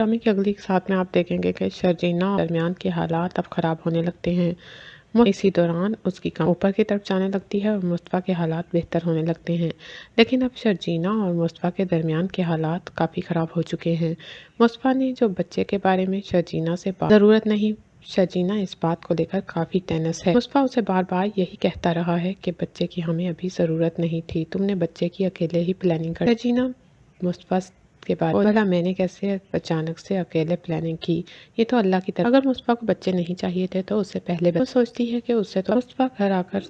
ڈرامے کی اگلی ساتھ میں آپ دیکھیں گے کہ شرجینا اور درمیان کے حالات اب خراب ہونے لگتے ہیں۔ اسی دوران اس کی کام اوپر کی طرف جانے لگتی ہے اور مصطفیٰ کے حالات بہتر ہونے لگتے ہیں، لیکن اب شرجینا اور مصطفیٰ کے درمیان کے حالات کافی خراب ہو چکے ہیں۔ مصطفیٰ نے جو بچے کے بارے میں شرجینا سے ضرورت نہیں، شرجینا اس بات کو لے کر کافی ٹینس ہے۔ مصطفیٰ اسے بار بار یہی کہتا رہا ہے کہ بچے کی ہمیں ابھی ضرورت نہیں تھی، تم نے بچے کی اکیلے ہی پلاننگ کر شرجینا مصطفیٰ کے بارے میں بھلا میں نے کیسے اچانک سے اکیلے پلاننگ کی، یہ تو اللہ کی طرف۔ اگر مصطفیٰ کو بچے نہیں چاہیے تھے تو اسے پہلے وہ سوچتی ہے کہ اسے تو مصطفیٰ گھر آ کر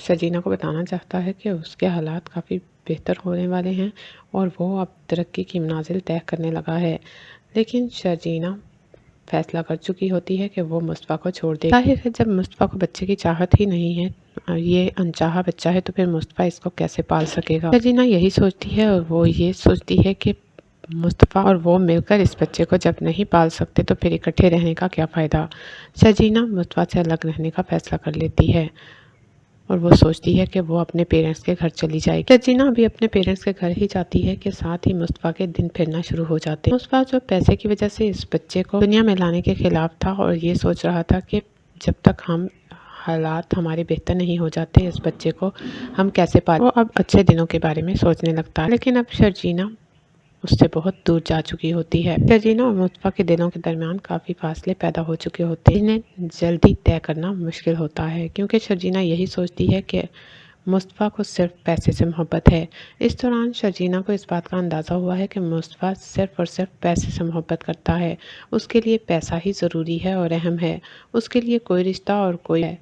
شرجینا کو بتانا چاہتا ہے کہ اس کے حالات کافی بہتر ہونے والے ہیں اور وہ اب ترقی کی منازل طے کرنے لگا ہے، لیکن شرجینا فیصلہ کر چکی ہوتی ہے کہ وہ مصطفیٰ کو چھوڑ دے گی۔ ظاہر ہے جب مصطفیٰ کو بچے کی چاہت ہی نہیں ہے، یہ انچاہا بچہ ہے، تو پھر مصطفیٰ اس کو کیسے پال سکے گا۔ شرجینا یہی سوچتی ہے اور وہ یہ سوچتی ہے کہ مصطفیٰ اور وہ مل کر اس بچے کو جب نہیں پال سکتے تو پھر اکٹھے رہنے کا کیا فائدہ۔ شرجینا مصطفیٰ سے الگ رہنے کا فیصلہ کر لیتی ہے اور وہ سوچتی ہے کہ وہ اپنے پیرنٹس کے گھر چلی جائے گی۔ شرجینا ابھی اپنے پیرنٹس کے گھر ہی جاتی ہے کہ ساتھ ہی مصطفیٰ کے دن پھرنا شروع ہو جاتے ہیں۔ مصطفیٰ جو پیسے کی وجہ سے اس بچے کو دنیا میں لانے کے خلاف تھا اور یہ سوچ رہا تھا کہ جب تک حالات ہمارے بہتر نہیں ہو جاتے اس بچے کو ہم کیسے پالیں، وہ اب اچھے دنوں کے بارے میں سوچنے لگتا ہے، لیکن اب شرجینا اس سے بہت دور جا چکی ہوتی ہے۔ شرجینا اور مصطفیٰ کے دلوں کے درمیان کافی فاصلے پیدا ہو چکے ہوتے ہیں، جنہیں جلدی طے کرنا مشکل ہوتا ہے، کیونکہ شرجینا یہی سوچتی ہے کہ مصطفیٰ کو صرف پیسے سے محبت ہے۔ اس دوران شرجینا کو اس بات کا اندازہ ہوا ہے کہ مصطفیٰ صرف اور صرف پیسے سے محبت کرتا ہے، اس کے لیے پیسہ ہی ضروری ہے اور اہم ہے، اس کے لیے کوئی رشتہ اور کوئی ہے۔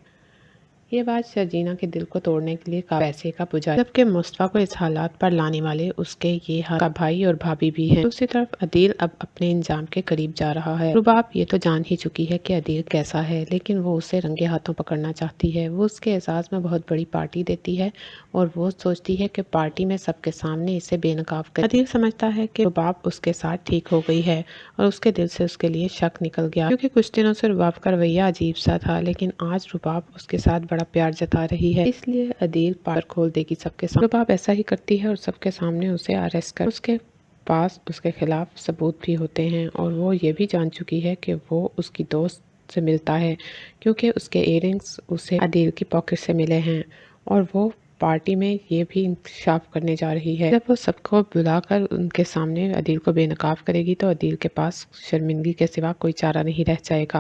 یہ بات شرجینا کے دل کو توڑنے کے لیے پیسے کا پجاری، جبکہ مصطفیٰ کو اس حالات پر لانے والے اس کے یہ کا بھائی اور بھابھی بھی ہیں۔ دوسری طرف عدیل اب اپنے انجام کے قریب جا رہا ہے۔ رباب یہ تو جان ہی چکی ہے کہ عدیل کیسا ہے، لیکن وہ اسے رنگے ہاتھوں پکڑنا چاہتی ہے۔ وہ اس کے اعزاز میں بہت بڑی پارٹی دیتی ہے اور وہ سوچتی ہے کہ پارٹی میں سب کے سامنے اسے بے نقاب کرے۔ عدیل سمجھتا ہے کہ رباب اس کے ساتھ ٹھیک ہو گئی ہے اور اس کے دل سے اس کے لیے شک نکل گیا، کیونکہ کچھ دنوں سے رباب کا رویہ عجیب سا تھا، لیکن آج رباب اس کے ساتھ بڑا پیار جتا رہی ہے، اس لیے عدیل پار کھول دے گی سب کے سامنے۔ رباب ایسا ہی کرتی ہے اور سب کے سامنے اسے اریسٹ کر اس کے پاس اس کے خلاف ثبوت بھی ہوتے ہیں، اور وہ یہ بھی جان چکی ہے کہ وہ اس کی دوست سے ملتا ہے کیونکہ اس کے ایئر رنگز اسے عدیل کی پاکٹ سے ملے ہیں، اور وہ پارٹی میں یہ بھی انکشاف کرنے جا رہی ہے۔ جب وہ سب کو بلا کر ان کے سامنے عدیل کو بے نقاب کرے گی تو عدیل کے پاس شرمندگی کے سوا کوئی چارہ نہیں رہ جائے گا۔